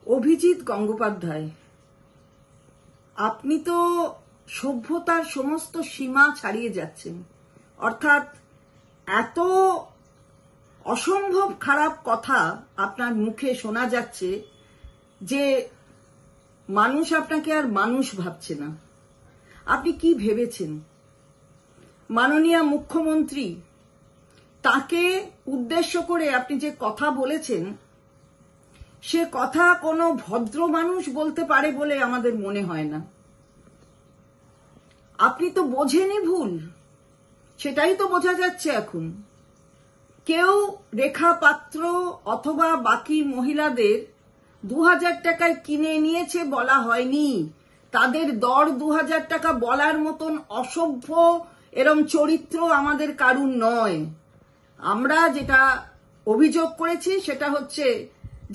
অভিজিৎ গঙ্গোপাধ্যায়, আপনি তো সভ্যতার সমস্ত সীমা ছাড়িয়ে যাচ্ছেন। অর্থাৎ এত অসম্ভব খারাপ কথা আপনার মুখে শোনা যাচ্ছে যে মানুষ আপনাকে আর মানুষ ভাবছে না। আপনি কি ভেবেছেন? মাননীয় মুখ্যমন্ত্রী, তাকে উদ্দেশ্য করে আপনি যে কথা বলেছেন, সে কথা কোনো ভদ্র মানুষ বলতে পারে বলে আমাদের মনে হয় না। আপনি তো বোঝেনই ভুল, সেটাই তো বোঝা যাচ্ছে এখন। কেউ রেখা পাত্র অথবা বাকি মহিলাদের 2000 টাকায় কিনে নিয়েছে বলা হয়নি। তাদের দর 2000 টাকা বলার মতন অসভ্য এরম চরিত্র আমাদের কারুর নয়। আমরা যেটা অভিযোগ করেছি সেটা হচ্ছে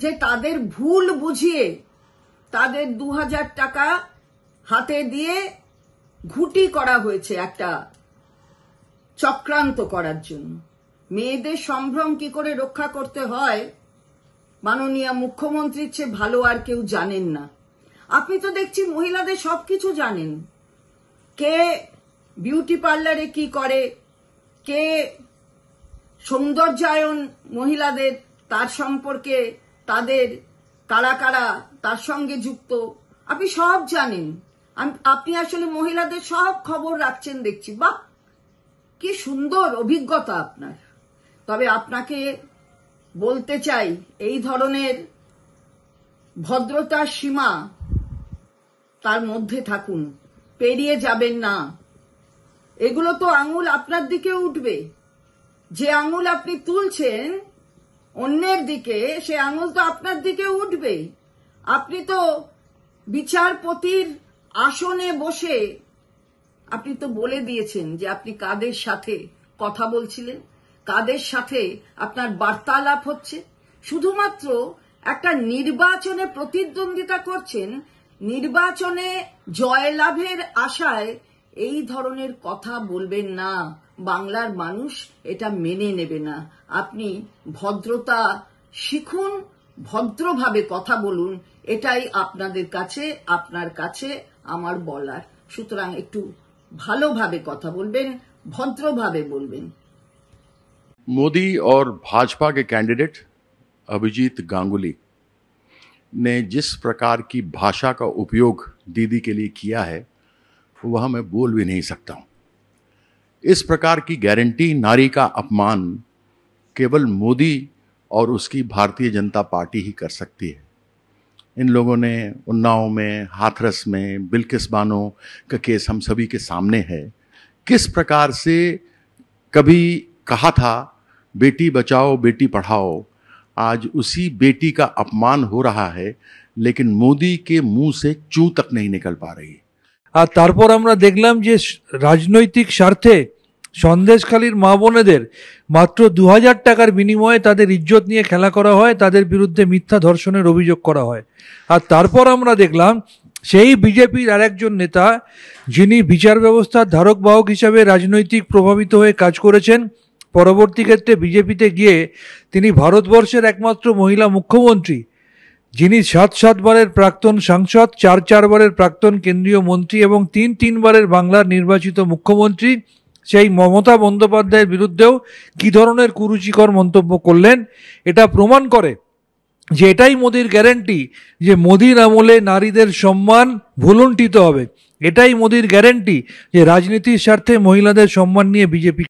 যে তাদের ভুল বুঝিয়ে তাদের 2000 টাকা হাতে দিয়ে ঘুটি করা হয়েছে একটা চক্রান্ত করার জন্য। মেয়েদের সম্ভ্রম কি করে রক্ষা করতে হয় মাননীয় মুখ্যমন্ত্রীর চেয়ে ভালো আর কেউ জানেন না। আপনি তো দেখছি মহিলাদের সবকিছু জানেন, কে বিউটি পার্লারে কি করে, কে সৌন্দর্যায়ন মহিলাদের তার সম্পর্কে, তাদের কারা কারা তার সঙ্গে যুক্ত, আপনি সব জানেন। আপনি আসলে মহিলাদের সব খবর রাখছেন দেখছি। বাহ, কি সুন্দর অভিজ্ঞতা আপনার। তবে আপনাকে বলতে চাই, এই ধরনের ভদ্রতার সীমা তার মধ্যে থাকুন, পেরিয়ে যাবেন না। এগুলো তো আঙুল আপনার দিকে উঠবে। যে আঙুল আপনি তুলছেন অন্যের দিকে, সে আঙুল তো আপনার দিকে উঠবে। আপনি তো বিচারপতির আসনে বসে আপনি তো বলে দিয়েছেন যে আপনি কাদের সাথে কথা বলছিলেন, কাদের সাথে আপনার বার্তালাপ হচ্ছে। শুধুমাত্র একটা নির্বাচনে প্রতিদ্বন্দ্বিতা করছেন, নির্বাচনে জয়লাভের আশায় এই ধরনের কথা বলবেন না। বাংলার মানুষ এটা মেনে নেবে না। আপনি ভদ্রতা শিখুন, ভদ্রভাবে কথা বলুন, এটাই আপনাদের কাছে, আপনার কাছে আমার বলার। সুতরাং একটু ভালোভাবে কথা বলবেন, ভদ্রভাবে বলবেন। मोदी और भाजपा के कैंडिडेट अभिजीत गांगुली ने जिस प्रकार की भाषा का उपयोग दीदी के लिए किया है वह मैं बोल भी नहीं सकता हूं। इस प्रकार की गारंटी नारी का अपमान केवल मोदी और उसकी भारतीय जनता पार्टी ही कर सकती है। इन लोगों ने उन्नाव में, हाथरस में, बिल्किस बानो का केस हम सभी के सामने है। किस प्रकार से कभी कहा था बेटी बचाओ बेटी पढ़ाओ, आज उसी बेटी का अपमान हो रहा है, लेकिन मोदी के मुंह से चू तक नहीं निकल पा रही। আর তারপর আমরা দেখলাম যে রাজনৈতিক স্বার্থে সন্দেশখালীর মা বোনেদের মাত্র 2000 টাকার বিনিময়ে তাদের ইজ্জত নিয়ে খেলা করা হয়, তাদের বিরুদ্ধে মিথ্যা ধর্ষণের অভিযোগ করা হয়। আর তারপর আমরা দেখলাম সেই বিজেপির আরেকজন নেতা, যিনি বিচার ব্যবস্থার ধারক বাহক হিসাবে রাজনৈতিক প্রভাবিত হয়ে কাজ করেছেন, পরবর্তী ক্ষেত্রে বিজেপিতে গিয়ে তিনি ভারতবর্ষের একমাত্র মহিলা মুখ্যমন্ত্রী, যিনি 7 বারের প্রাক্তন সাংসদ, 4 বারের প্রাক্তন কেন্দ্রীয় মন্ত্রী এবং 3 বারের বাংলার নির্বাচিত মুখ্যমন্ত্রী, সেই মমতা বন্দ্যোপাধ্যায়ের বিরুদ্ধেও কি ধরনের কুরুচিকর মন্তব্য করলেন। এটা প্রমাণ করে যে এটাই মোদির গ্যারান্টি যে মোদির আমলে নারীদের সম্মান ভুলুণ্ঠিত হবে। এটাই মোদির গ্যারান্টি যে রাজনীতির স্বার্থে মহিলাদের সম্মান নিয়ে বিজেপি